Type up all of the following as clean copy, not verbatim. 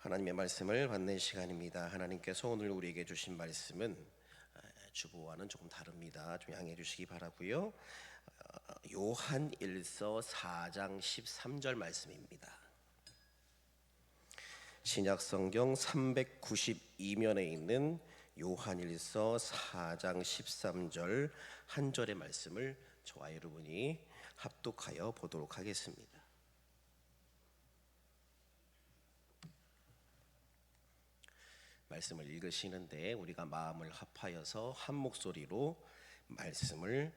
하나님의 말씀을 받는 시간입니다. 하나님께서 오늘 우리에게 주신 말씀은 주보와는 조금 다릅니다. 좀 양해해 주시기 바라고요. 요한 1서 4장 13절 말씀입니다. 신약성경 392면에 있는 요한 1서 4장 13절 한 절의 말씀을 저와 여러분이 합독하여 보도록 하겠습니다. 말씀을 읽으시는데 우리가 마음을 합하여서 한 목소리로 말씀을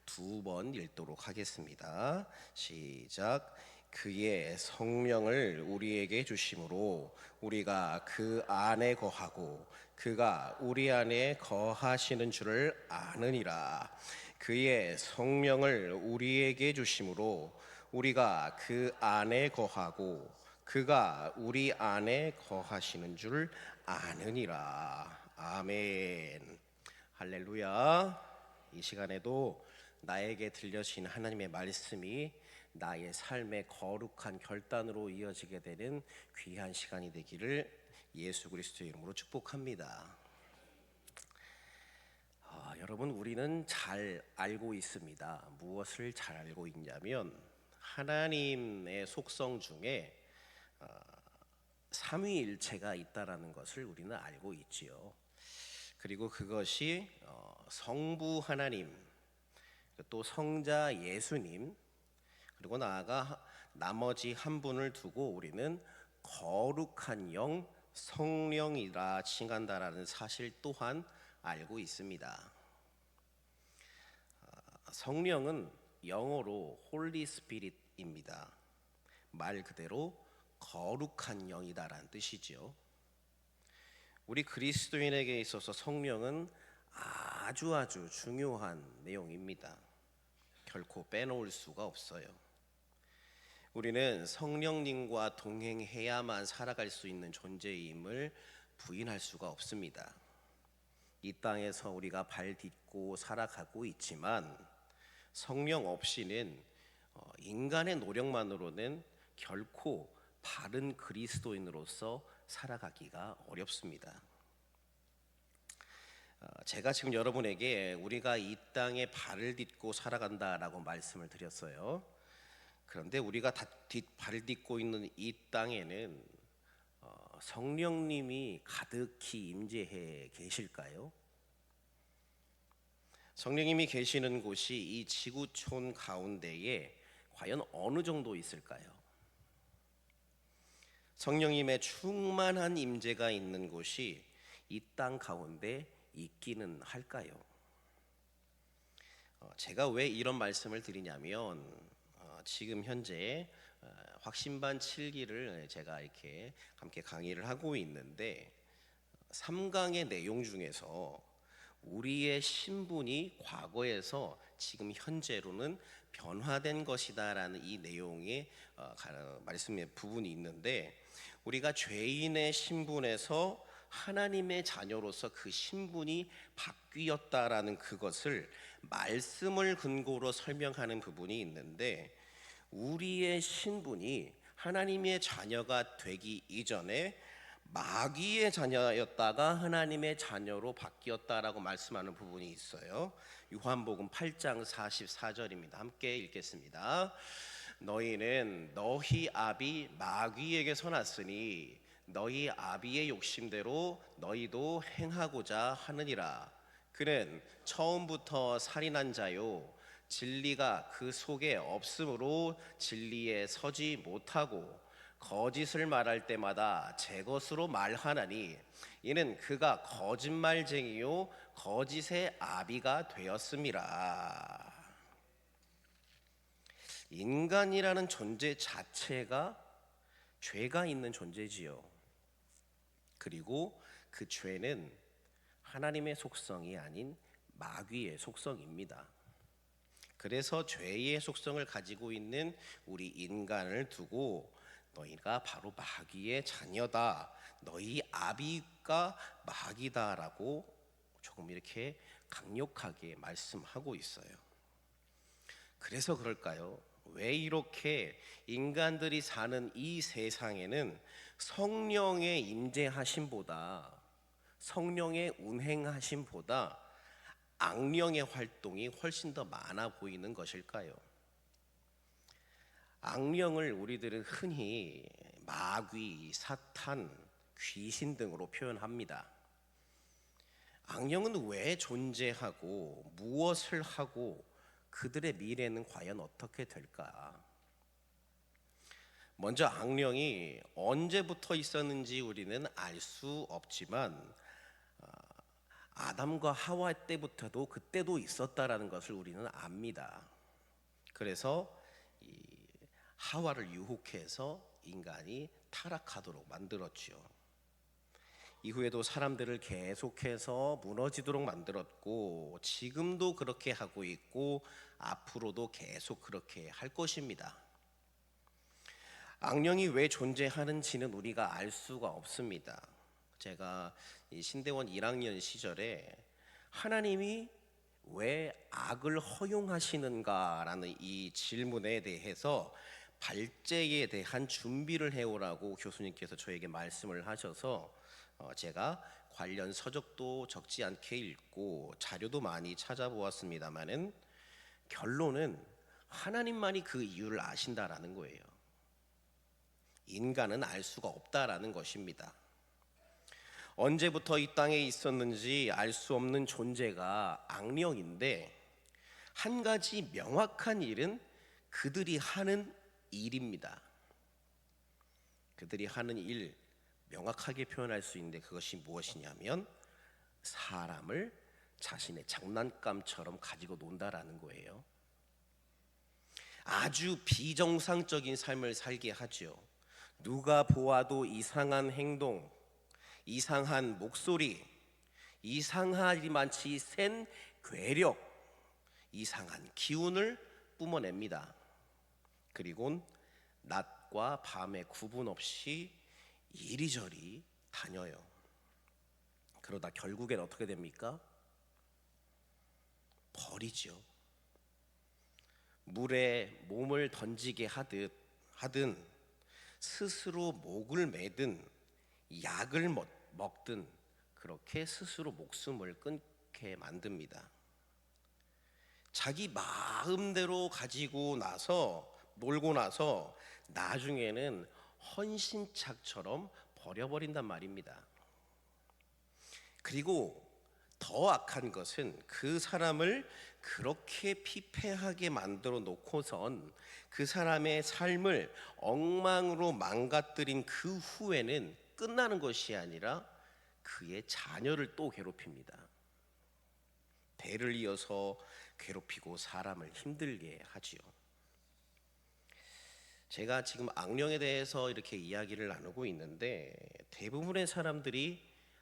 두 번 읽도록 하겠습니다. 시작. 그의 성령을 우리에게 주심으로 우리가 그 안에 거하고 그가 우리 안에 거하시는 줄을 아느니라. 그의 성령을 우리에게 주심으로 우리가 그 안에 거하고 그가 우리 안에 거하시는 줄 아느니라. 아멘. 할렐루야. 이 시간에도 나에게 들려진 하나님의 말씀이 나의 삶의 거룩한 결단으로 이어지게 되는 귀한 시간이 되기를 예수 그리스도의 이름으로 축복합니다. 여러분, 우리는 잘 알고 있습니다. 무엇을 잘 알고 있냐면 하나님의 속성 중에 삼위일체가 있다라는 것을 우리는 알고 있지요. 그리고 그것이 성부 하나님, 또 성자 예수님, 그리고 나아가 나머지 한 분을 두고 우리는 거룩한 영 성령이라 칭한다라는 사실 또한 알고 있습니다. 성령은 영어로 홀리 스피릿입니다. 말 그대로 거룩한 영이다라는 뜻이지요. 우리 그리스도인에게 있어서 성령은 아주 중요한 내용입니다. 결코 빼놓을 수가 없어요. 우리는 성령님과 동행해야만 살아갈 수 있는 존재임을 부인할 수가 없습니다. 이 땅에서 우리가 발 딛고 살아가고 있지만 성령 없이는 인간의 노력만으로는 결코 바른 그리스도인으로서 살아가기가 어렵습니다. 제가 지금 여러분에게 우리가 이 땅에 발을 딛고 살아간다라고 말씀을 드렸어요. 그런데 우리가 발을 딛고 있는 이 땅에는 성령님이 가득히 임재해 계실까요? 성령님이 계시는 곳이 이 지구촌 가운데에 과연 어느 정도 있을까요? 성령님의 충만한 임재가 있는 곳이 이 땅 가운데 있기는 할까요? 제가 왜 이런 말씀을 드리냐면 지금 현재 확신반 7기를 제가 이렇게 함께 강의를 하고 있는데 3강의 내용 중에서 우리의 신분이 과거에서 지금 현재로는 변화된 것이다라는 이 내용의 말씀의 부분이 있는데 우리가 죄인의 신분에서 하나님의 자녀로서 그 신분이 바뀌었다라는 그것을 말씀을 근거로 설명하는 부분이 있는데 우리의 신분이 하나님의 자녀가 되기 이전에 마귀의 자녀였다가 하나님의 자녀로 바뀌었다라고 말씀하는 부분이 있어요. 요한복음 8장 44절입니다. 함께 읽겠습니다. 너희는 너희 아비 마귀에게서 났으니 너희 아비의 욕심대로 너희도 행하고자 하느니라. 그는 처음부터 살인한 자요 진리가 그 속에 없으므로 진리에 서지 못하고 거짓을 말할 때마다 제 것으로 말하나니 이는 그가 거짓말쟁이요 거짓의 아비가 되었음이라. 인간이라는 존재 자체가 죄가 있는 존재지요. 그리고 그 죄는 하나님의 속성이 아닌 마귀의 속성입니다. 그래서 죄의 속성을 가지고 있는 우리 인간을 두고 너희가 바로 마귀의 자녀다, 너희 아비가 마귀다라고 조금 이렇게 강력하게 말씀하고 있어요. 그래서 그럴까요? 왜 이렇게 인간들이 사는 이 세상에는 성령의 임재하심보다, 성령의 운행하심보다 악령의 활동이 훨씬 더 많아 보이는 것일까요? 악령을 우리들은 흔히 마귀, 사탄, 귀신 등으로 표현합니다. 악령은 왜 존재하고 무엇을 하고 그들의 미래는 과연 어떻게 될까? 먼저 악령이 언제부터 있었는지 우리는 알 수 없지만 아담과 하와 때부터도 그때도 있었다라는 것을 우리는 압니다. 그래서 이 하와를 유혹해서 인간이 타락하도록 만들었지요. 이후에도 사람들을 계속해서 무너지도록 만들었고 지금도 그렇게 하고 있고 앞으로도 계속 그렇게 할 것입니다. 악령이 왜 존재하는지는 우리가 알 수가 없습니다. 제가 이 신대원 1학년 시절에 하나님이 왜 악을 허용하시는가라는 이 질문에 대해서 발제에 대한 준비를 해오라고 교수님께서 저에게 말씀을 하셔서 제가 관련 서적도 적지 않게 읽고 자료도 많이 찾아보았습니다마는 결론은 하나님만이 그 이유를 아신다라는 거예요. 인간은 알 수가 없다라는 것입니다. 언제부터 이 땅에 있었는지 알 수 없는 존재가 악령인데 한 가지 명확한 일은 그들이 하는 일입니다. 그들이 하는 일 명확하게 표현할 수 있는데 그것이 무엇이냐면 사람을 자신의 장난감처럼 가지고 논다라는 거예요. 아주 비정상적인 삶을 살게 하죠. 누가 보아도 이상한 행동, 이상한 목소리, 이상하리만치 센 괴력, 이상한 기운을 뿜어냅니다. 그리고 낮과 밤의 구분 없이 이리저리 다녀요. 그러다 결국엔 어떻게 됩니까? 버리죠. 물에 몸을 던지게 하든 스스로 목을 매든 약을 먹든 그렇게 스스로 목숨을 끊게 만듭니다. 자기 마음대로 가지고 나서 놀고 나서 나중에는 헌신짝처럼 버려버린단 말입니다. 그리고 더 악한 것은 그 사람을 그렇게 피폐하게 만들어 놓고선 그 사람의 삶을 엉망으로 망가뜨린 그 후에는 끝나는 것이 아니라 그의 자녀를 또 괴롭힙니다. 대를 이어서 괴롭히고 사람을 힘들게 하지요. 제가 지금 악령에 대해서 이렇게 이야기를 나누고 있는데 대부분의 사람들이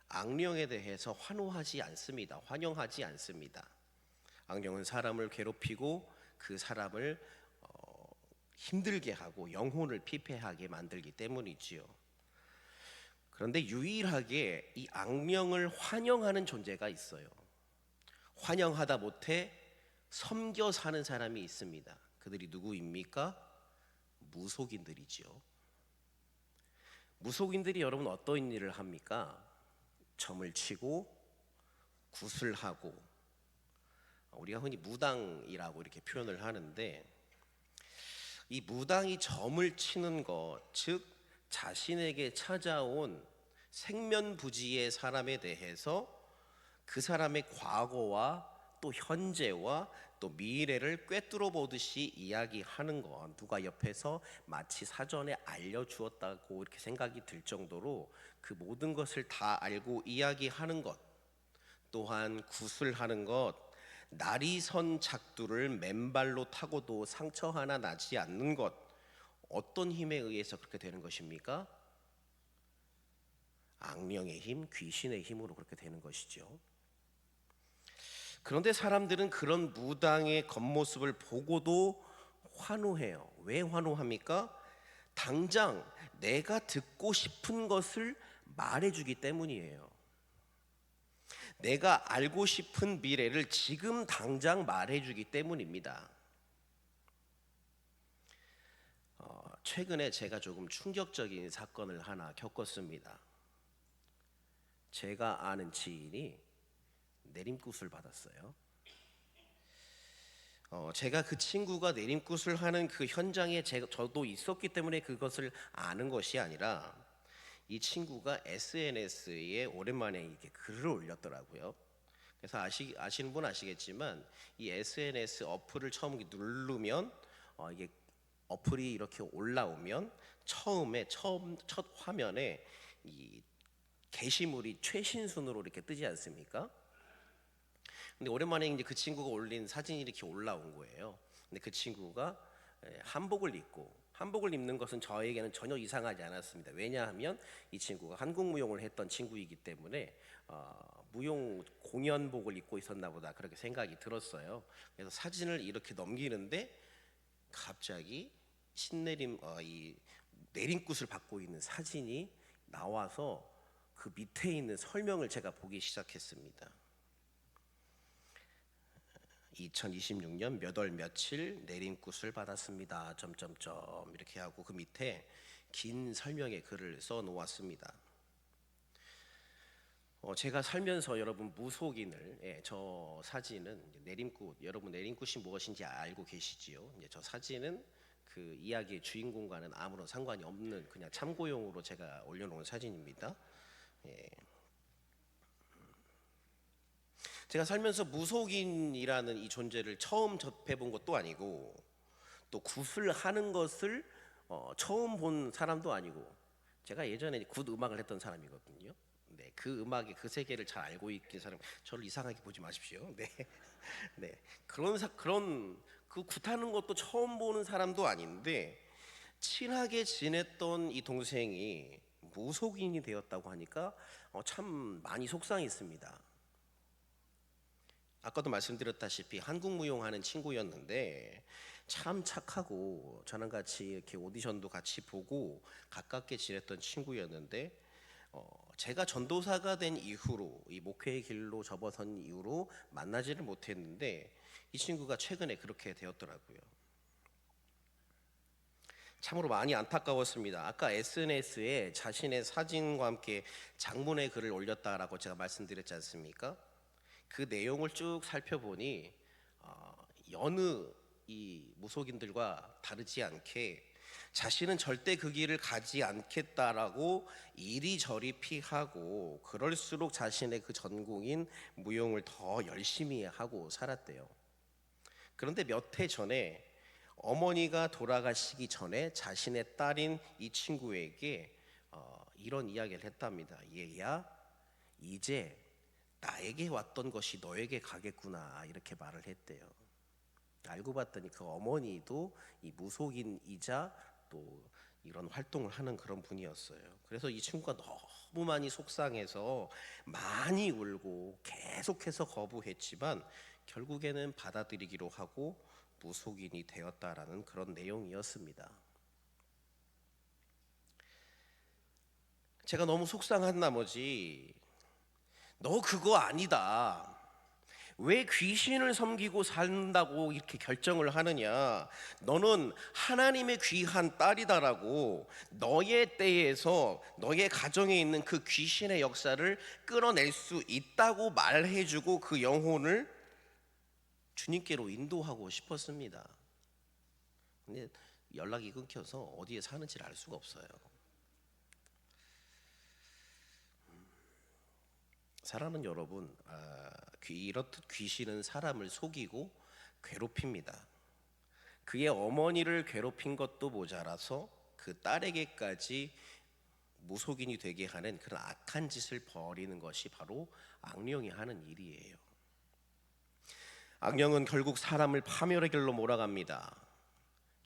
악령에 대해서 환호하지 않습니다. 환영하지 않습니다. 악령은 사람을 괴롭히고 그 사람을 힘들게 하고 영혼을 피폐하게 만들기 때문이지요. 그런데 유일하게 이 악령을 환영하는 존재가 있어요. 환영하다 못해 섬겨 사는 사람이 있습니다. 그들이 누구입니까? 무속인들이지요. 무속인들이 여러분 어떤 일을 합니까? 점을 치고 구슬하고 우리가 흔히 무당이라고 이렇게 표현을 하는데 이 무당이 점을 치는 것, 즉 자신에게 찾아온 생면부지의 사람에 대해서 그 사람의 과거와 또 현재와 또 미래를 꿰뚫어 보듯이 이야기하는 것, 누가 옆에서 마치 사전에 알려주었다고 이렇게 생각이 들 정도로 그 모든 것을 다 알고 이야기하는 것, 또한 구슬하는 것, 날이 선 작두를 맨발로 타고도 상처 하나 나지 않는 것, 어떤 힘에 의해서 그렇게 되는 것입니까? 악령의 힘, 귀신의 힘으로 그렇게 되는 것이죠. 그런데 사람들은 그런 무당의 겉모습을 보고도 환호해요. 왜 환호합니까? 당장 내가 듣고 싶은 것을 말해주기 때문이에요. 내가 알고 싶은 미래를 지금 당장 말해주기 때문입니다. 최근에 제가 조금 충격적인 사건을 하나 겪었습니다. 제가 아는 지인이 내림굿을 받았어요. 제가 그 친구가 내림굿을 하는 그 현장에 저도 있었기 때문에 그것을 아는 것이 아니라 이 친구가 SNS에 오랜만에 이렇게 글을 올렸더라고요. 그래서 아시는 분 아시겠지만 이 SNS 어플을 처음 누르면 이게 어플이 이렇게 올라오면 첫 화면에 이 게시물이 최신순으로 이렇게 뜨지 않습니까? 근데 오랜만에 이제 그 친구가 올린 사진이 이렇게 올라온 거예요. 근데 그 친구가 한복을 입는 것은 저에게는 전혀 이상하지 않았습니다. 왜냐하면 이 친구가 한국 무용을 했던 친구이기 때문에 무용 공연복을 입고 있었나 보다 그렇게 생각이 들었어요. 그래서 사진을 이렇게 넘기는데 갑자기 이 내림굿을 받고 있는 사진이 나와서 그 밑에 있는 설명을 제가 보기 시작했습니다. 2026년 몇 월 며칠 내림굿을 받았습니다. 점점점 이렇게 하고 그 밑에 긴 설명의 글을 써 놓았습니다. 제가 살면서 여러분 저 사진은 내림굿, 여러분 내림굿이 무엇인지 알고 계시지요? 저 사진은 그 이야기의 주인공과는 아무런 상관이 없는 그냥 참고용으로 제가 올려놓은 사진입니다. 예. 제가 살면서 무속인이라는 이 존재를 처음 접해본 것도 아니고 또 굿을 하는 것을 처음 본 사람도 아니고 제가 예전에 굿 음악을 했던 사람이거든요. 네, 그 음악의 그 세계를 잘 알고 있는 사람, 저를 이상하게 보지 마십시오. 네, 네, 그런 그 굿하는 것도 처음 보는 사람도 아닌데 친하게 지냈던 이 동생이 무속인이 되었다고 하니까 참 많이 속상했습니다. 아까도 말씀드렸다시피 한국 무용하는 친구였는데 참 착하고 저랑 같이 이렇게 오디션도 같이 보고 가깝게 지냈던 친구였는데 제가 전도사가 된 이후로 이 목회의 길로 접어선 이후로 만나지를 못했는데 이 친구가 최근에 그렇게 되었더라고요. 참으로 많이 안타까웠습니다. 아까 SNS에 자신의 사진과 함께 장문의 글을 올렸다라고 제가 말씀드렸지 않습니까? 그 내용을 쭉 살펴보니 여느 이 무속인들과 다르지 않게 자신은 절대 그 길을 가지 않겠다라고 이리저리 피하고 그럴수록 자신의 그 전공인 무용을 더 열심히 하고 살았대요. 그런데 몇 해 전에 어머니가 돌아가시기 전에 자신의 딸인 이 친구에게 이런 이야기를 했답니다. 얘야, 이제 나에게 왔던 것이 너에게 가겠구나 이렇게 말을 했대요. 알고 봤더니 그 어머니도 이 무속인이자 또 이런 활동을 하는 그런 분이었어요. 그래서 이 친구가 너무 많이 속상해서 많이 울고 계속해서 거부했지만 결국에는 받아들이기로 하고 무속인이 되었다라는 그런 내용이었습니다. 제가 너무 속상한 나머지 너 그거 아니다. 왜 귀신을 섬기고 산다고 이렇게 결정을 하느냐? 너는 하나님의 귀한 딸이다라고 너의 때에서 너의 가정에 있는 그 귀신의 역사를 끌어낼 수 있다고 말해주고 그 영혼을 주님께로 인도하고 싶었습니다. 근데 연락이 끊겨서 어디에 사는지를 알 수가 없어요. 사랑하는 여러분, 이렇듯 귀신은 사람을 속이고 괴롭힙니다. 그의 어머니를 괴롭힌 것도 모자라서 그 딸에게까지 무속인이 되게 하는 그런 악한 짓을 벌이는 것이 바로 악령이 하는 일이에요. 악령은 결국 사람을 파멸의 길로 몰아갑니다.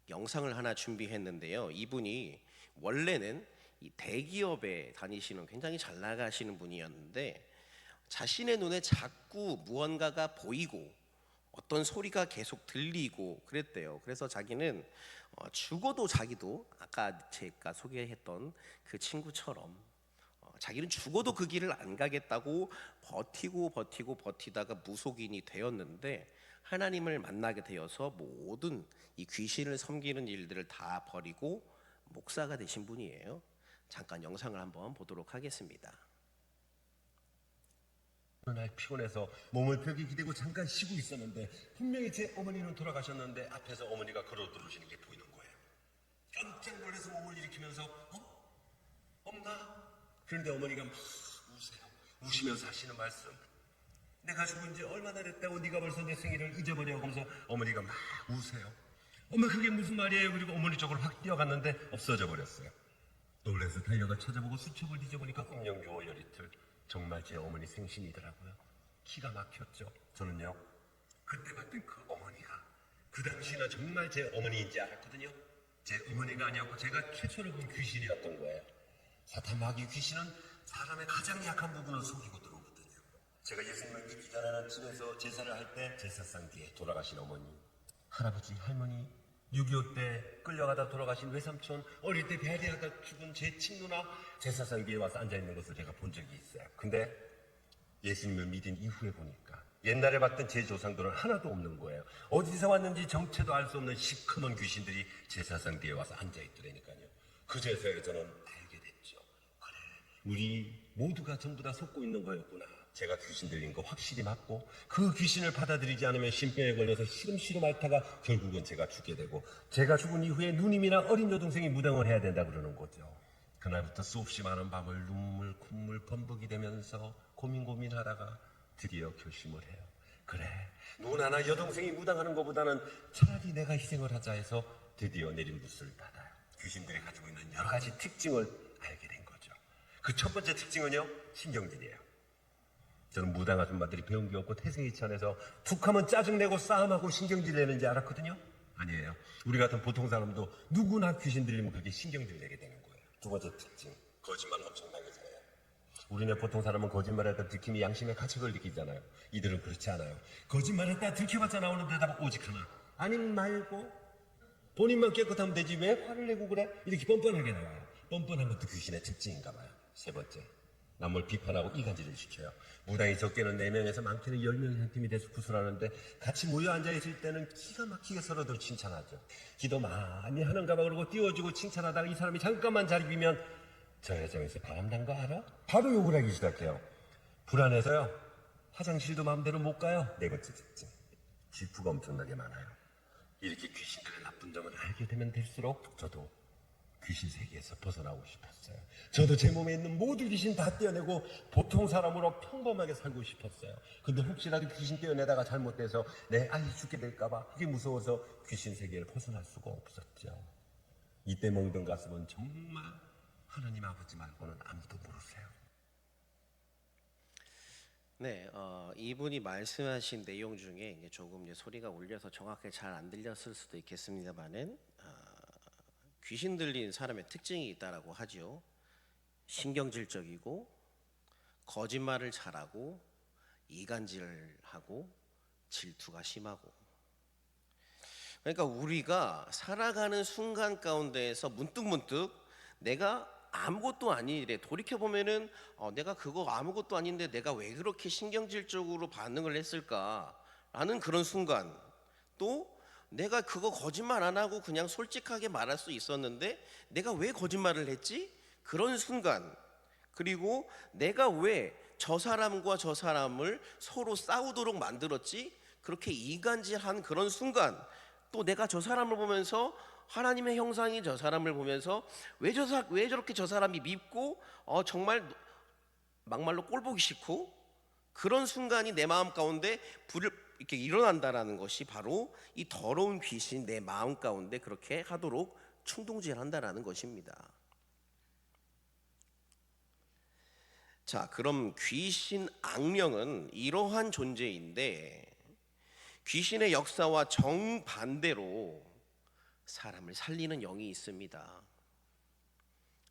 영상을 하나 준비했는데요. 이분이 원래는 이 대기업에 다니시는 굉장히 잘 나가시는 분이었는데 자신의 눈에 자꾸 무언가가 보이고 어떤 소리가 계속 들리고 그랬대요. 그래서 자기는 죽어도 자기도 아까 제가 소개했던 그 친구처럼 자기는 죽어도 그 길을 안 가겠다고 버티다가 무속인이 되었는데 하나님을 만나게 되어서 모든 이 귀신을 섬기는 일들을 다 버리고 목사가 되신 분이에요. 잠깐 영상을 한번 보도록 하겠습니다. 어느 날 피곤해서 몸을 벽에 기대고 잠깐 쉬고 있었는데 분명히 제 어머니는 돌아가셨는데 앞에서 어머니가 걸어 들어오시는 게 보이는 거예요. 깜짝 놀라서 몸을 일으키면서 엄마? 그런데 어머니가 막 우세요. 우시면서 하시는 말씀, 내가 죽은 지 얼마나 됐다고 네가 벌써 내 생일을 잊어버려 하면서 어머니가 막 우세요. 엄마 그게 무슨 말이에요? 그리고 어머니 쪽으로 확 뛰어갔는데 없어져 버렸어요. 놀라서 달려가 찾아보고 수첩을 뒤져보니까 홍영규 열이틀, 정말 제 어머니 생신이더라고요. 기가 막혔죠. 저는요 그때 봤던 그 어머니가 그 당시나 정말 제 어머니인지 알았거든요. 제 어머니가 아니었고 제가 최초로 본 귀신이었던 거예요. 사탄 마귀 귀신은 사람의 가장 약한 부분을 속이고 들어오거든요. 제가 예수님을 믿기 전에는 집에서 제사를 할 때 제사상 뒤에 돌아가신 어머니, 할아버지, 할머니, 6.25 때 끌려가다 돌아가신 외삼촌, 어릴 때 배아리하다 죽은 제 친누나 제사상 뒤에 와서 앉아있는 것을 제가 본 적이 있어요. 근데 예수님을 믿은 이후에 보니까 옛날에 봤던 제 조상들은 하나도 없는 거예요. 어디서 왔는지 정체도 알 수 없는 시커먼 귀신들이 제사상 뒤에 와서 앉아있더라니까요. 그제서야 저는 알게 됐죠. 그래, 우리 모두가 전부 다 속고 있는 거였구나. 제가 귀신 들린 거 확실히 맞고 그 귀신을 받아들이지 않으면 신병에 걸려서 시름시름 앓다가 결국은 제가 죽게 되고, 제가 죽은 이후에 누님이나 어린 여동생이 무당을 해야 된다 그러는 거죠. 그날부터 수없이 많은 밤을 눈물 콧물 범벅이 되면서 고민하다가 드디어 결심을 해요. 그래, 누나나 여동생이 무당하는 것보다는 차라리 내가 희생을 하자 해서 드디어 내린 붓을 받아요. 귀신들이 가지고 있는 여러 가지 특징을 알게 된 거죠. 그 첫 번째 특징은요, 신경질이에요. 저는 무당 아줌마들이 배운 게 없고 태생이천에서 툭하면 짜증내고 싸움하고 신경질 내는지 알았거든요. 아니에요. 우리 같은 보통 사람도 누구나 귀신 들리면 그렇게 신경질 내게 되는 거예요. 두 번째 특징, 거짓말 엄청나게 잘해요. 우리네 보통 사람은 거짓말했다 들키면 양심의 가책을 느끼잖아요. 이들은 그렇지 않아요. 거짓말했다 들켜봤자 나오는 대답은 오직 하나, 아님 말고. 본인만 깨끗하면 되지 왜 화를 내고 그래? 이렇게 뻔뻔하게 나와요. 뻔뻔한 것도 귀신의 특징인가 봐요. 세 번째, 남을 비판하고 이간질을 시켜요. 무당이 적게는 4명에서 많게는 10명이 한 팀이 돼서 구슬하는데 같이 모여 앉아있을 때는 기가 막히게 서로들 칭찬하죠. 기도 많이 하는가 봐 그러고 띄워주고 칭찬하다가 이 사람이 잠깐만 자리 비면 저 여정에서 바람난 거 알아? 바로 욕을 하기 시작해요. 불안해서요, 화장실도 마음대로 못 가요. 네 번째 특징, 질투가 엄청나게 많아요. 이렇게 귀신들의 나쁜 점을 알게 되면 될수록 저도 귀신 세계에서 벗어나고 싶었어요. 저도 제 몸에 있는 모든 귀신 다 떼어내고 보통 사람으로 평범하게 살고 싶었어요. 근데 혹시라도 귀신 떼어내다가 잘못돼서 내 아이 죽게 될까봐 그게 무서워서 귀신 세계를 벗어날 수가 없었죠. 이때 멍든 가슴은 정말 하나님 아버지 말고는 아무도 모르세요. 네, 이분이 말씀하신 내용 중에 이제 조금 이제 소리가 울려서 정확하게 잘 안 들렸을 수도 있겠습니다만은 귀신 들린 사람의 특징이 있다라고 하죠. 신경질적이고 거짓말을 잘하고 이간질을 하고 질투가 심하고. 그러니까 우리가 살아가는 순간 가운데에서 문득문득 내가 아무것도 아닌 일에 돌이켜보면은 내가 그거 아무것도 아닌데 내가 왜 그렇게 신경질적으로 반응을 했을까라는 그런 순간, 또 내가 그거 거짓말 안 하고 그냥 솔직하게 말할 수 있었는데 내가 왜 거짓말을 했지? 그런 순간, 그리고 내가 왜 저 사람과 저 사람을 서로 싸우도록 만들었지? 그렇게 이간질한 그런 순간, 또 내가 저 사람을 보면서 하나님의 형상이 저 사람을 보면서 왜 저렇게 저 사람이 밉고 정말 막말로 꼴보기 싫고, 그런 순간이 내 마음 가운데 불을 이렇게 일어난다라는 것이 바로 이 더러운 귀신 내 마음 가운데 그렇게 하도록 충동질한다라는 것입니다. 자, 그럼 귀신 악령은 이러한 존재인데 귀신의 역사와 정반대로 사람을 살리는 영이 있습니다.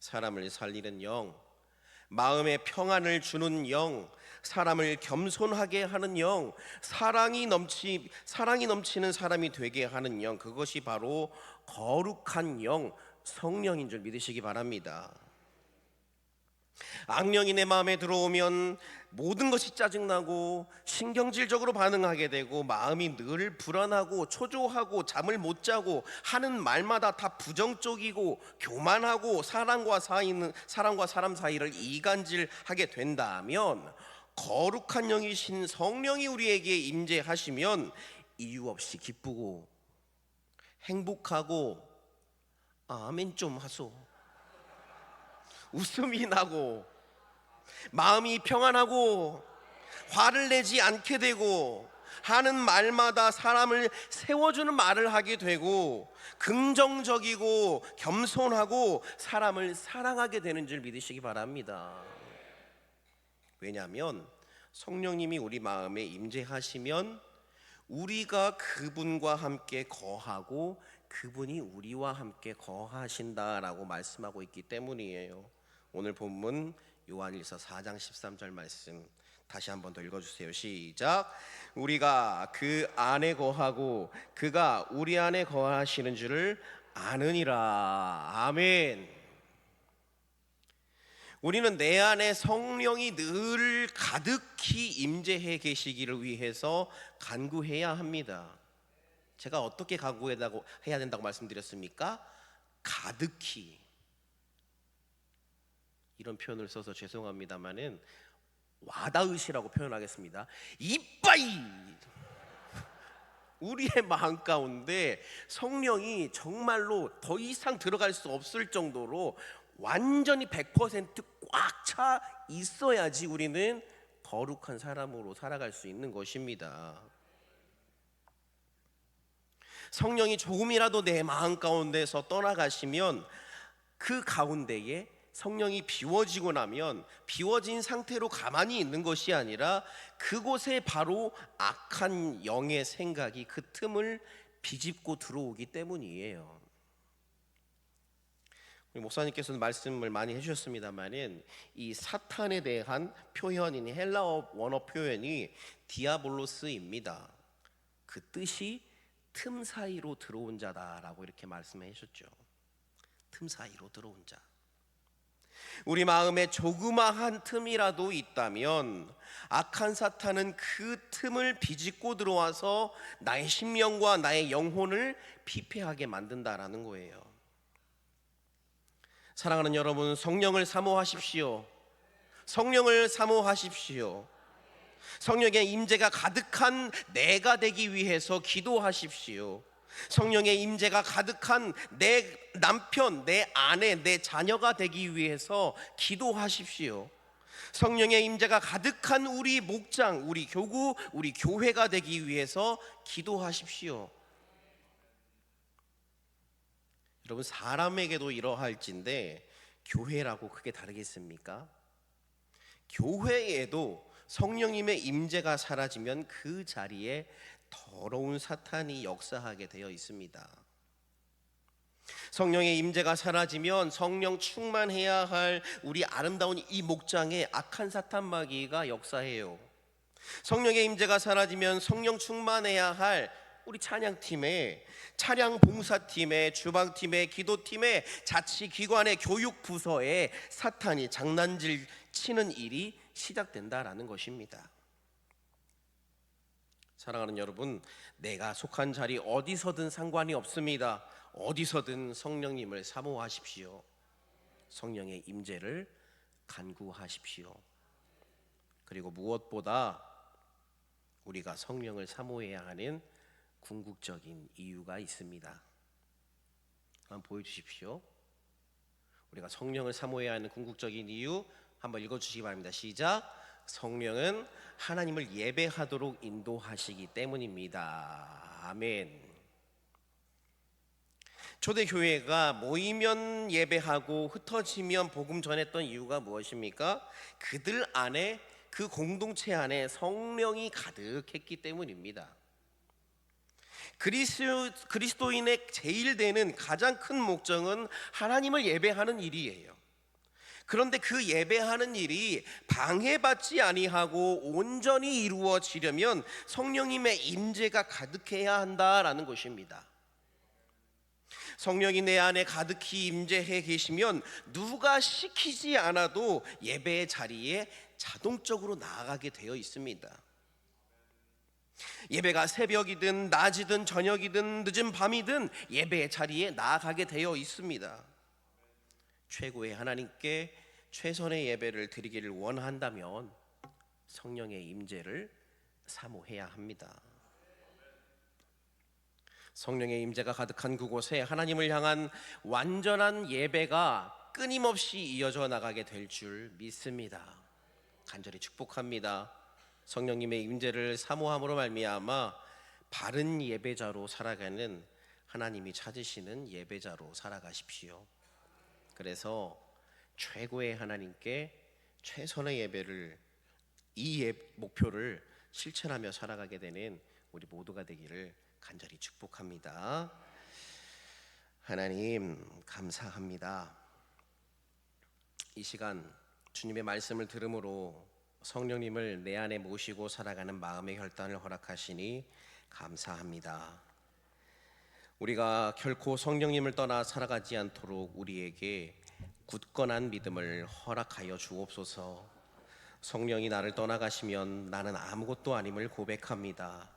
사람을 살리는 영, 마음의 평안을 주는 영, 사람을 겸손하게 하는 영, 사랑이 넘치는 사람이 되게 하는 영, 그것이 바로 거룩한 영, 성령인 줄 믿으시기 바랍니다. 악령이 내 마음에 들어오면 모든 것이 짜증나고 신경질적으로 반응하게 되고 마음이 늘 불안하고 초조하고 잠을 못 자고 하는 말마다 다 부정적이고 교만하고 사람과 사람 사이를 이간질하게 된다면, 거룩한 영이신 성령이 우리에게 임재하시면 이유 없이 기쁘고 행복하고 아멘 좀 하소, 웃음이 나고 마음이 평안하고 화를 내지 않게 되고 하는 말마다 사람을 세워주는 말을 하게 되고 긍정적이고 겸손하고 사람을 사랑하게 되는 줄 믿으시기 바랍니다. 왜냐하면 성령님이 우리 마음에 임재하시면 우리가 그분과 함께 거하고 그분이 우리와 함께 거하신다라고 말씀하고 있기 때문이에요. 오늘 본문 요한일서 4장 13절 말씀 다시 한번 더 읽어주세요. 시작. 우리가 그 안에 거하고 그가 우리 안에 거하시는 줄을 아느니라. 아멘. 우리는 내 안에 성령이 늘 가득히 임재해 계시기를 위해서 간구해야 합니다. 제가 어떻게 간구해야 된다고 말씀드렸습니까? 가득히. 이런 표현을 써서 죄송합니다마는 와닿으시라고 표현하겠습니다. 이빠이! 우리의 마음 가운데 성령이 정말로 더 이상 들어갈 수 없을 정도로 완전히 100% 꽉 차 있어야지 우리는 거룩한 사람으로 살아갈 수 있는 것입니다. 성령이 조금이라도 내 마음 가운데서 떠나가시면 그 가운데에 성령이 비워지고 나면 비워진 상태로 가만히 있는 것이 아니라 그곳에 바로 악한 영의 생각이 그 틈을 비집고 들어오기 때문이에요. 우리 목사님께서는 말씀을 많이 해주셨습니다만은 이 사탄에 대한 표현인 헬라어 원어 표현이 디아볼로스입니다. 그 뜻이 틈 사이로 들어온 자다라고 이렇게 말씀해 주셨죠. 틈 사이로 들어온 자. 우리 마음에 조그마한 틈이라도 있다면 악한 사탄은 그 틈을 비집고 들어와서 나의 심령과 나의 영혼을 피폐하게 만든다라는 거예요. 사랑하는 여러분, 성령을 사모하십시오. 성령을 사모하십시오. 성령의 임재가 가득한 내가 되기 위해서 기도하십시오. 성령의 임재가 가득한 내 남편, 내 아내, 내 자녀가 되기 위해서 기도하십시오. 성령의 임재가 가득한 우리 목장, 우리 교구, 우리 교회가 되기 위해서 기도하십시오. 여러분, 사람에게도 이러할진데 교회라고 크게 다르겠습니까? 교회에도 성령님의 임재가 사라지면 그 자리에 더러운 사탄이 역사하게 되어 있습니다. 성령의 임재가 사라지면 성령 충만해야 할 우리 아름다운 이 목장에 악한 사탄 마귀가 역사해요. 성령의 임재가 사라지면 성령 충만해야 할 우리 찬양팀에, 차량 봉사팀에, 주방팀에, 기도팀에, 자치기관의 교육부서에 사탄이 장난질 치는 일이 시작된다라는 것입니다. 사랑하는 여러분, 내가 속한 자리 어디서든 상관이 없습니다. 어디서든 성령님을 사모하십시오. 성령의 임재를 간구하십시오. 그리고 무엇보다 우리가 성령을 사모해야 하는 궁극적인 이유가 있습니다. 한번 보여주십시오. 우리가 성령을 사모해야 하는 궁극적인 이유 한번 읽어주시기 바랍니다. 시작. 성령은 하나님을 예배하도록 인도하시기 때문입니다. 아멘. 초대교회가 모이면 예배하고 흩어지면 복음 전했던 이유가 무엇입니까? 그들 안에, 그 공동체 안에 성령이 가득했기 때문입니다. 그리스도인의 제일 되는 가장 큰 목적은 하나님을 예배하는 일이에요. 그런데 그 예배하는 일이 방해받지 아니하고 온전히 이루어지려면 성령님의 임재가 가득해야 한다라는 것입니다. 성령이 내 안에 가득히 임재해 계시면 누가 시키지 않아도 예배의 자리에 자동적으로 나아가게 되어 있습니다. 예배가 새벽이든 낮이든 저녁이든 늦은 밤이든 예배의 자리에 나아가게 되어 있습니다. 최고의 하나님께 최선의 예배를 드리기를 원한다면 성령의 임재를 사모해야 합니다. 성령의 임재가 가득한 그곳에 하나님을 향한 완전한 예배가 끊임없이 이어져 나가게 될 줄 믿습니다. 간절히 축복합니다. 성령님의 임재를 사모함으로 말미암아 바른 예배자로 살아가는 하나님이 찾으시는 예배자로 살아가십시오. 그래서 최고의 하나님께 최선의 예배를 목표를 실천하며 살아가게 되는 우리 모두가 되기를 간절히 축복합니다. 하나님 감사합니다. 이 시간 주님의 말씀을 들음으로 성령님을 내 안에 모시고 살아가는 마음의 혈단을 허락하시니 감사합니다. 우리가 결코 성령님을 떠나 살아가지 않도록 우리에게 굳건한 믿음을 허락하여 주옵소서. 성령이 나를 떠나가시면 나는 아무것도 아님을 고백합니다.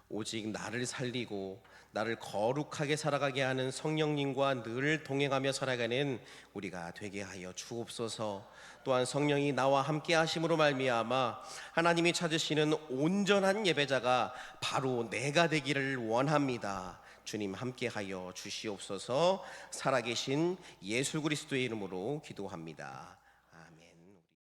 오직 나를 살리고 나를 거룩하게 살아가게 하는 성령님과 늘 동행하며 살아가는 우리가 되게 하여 주옵소서. 또한 성령이 나와 함께 하심으로 말미암아 하나님이 찾으시는 온전한 예배자가 바로 내가 되기를 원합니다. 주님 함께 하여 주시옵소서. 살아계신 예수 그리스도의 이름으로 기도합니다.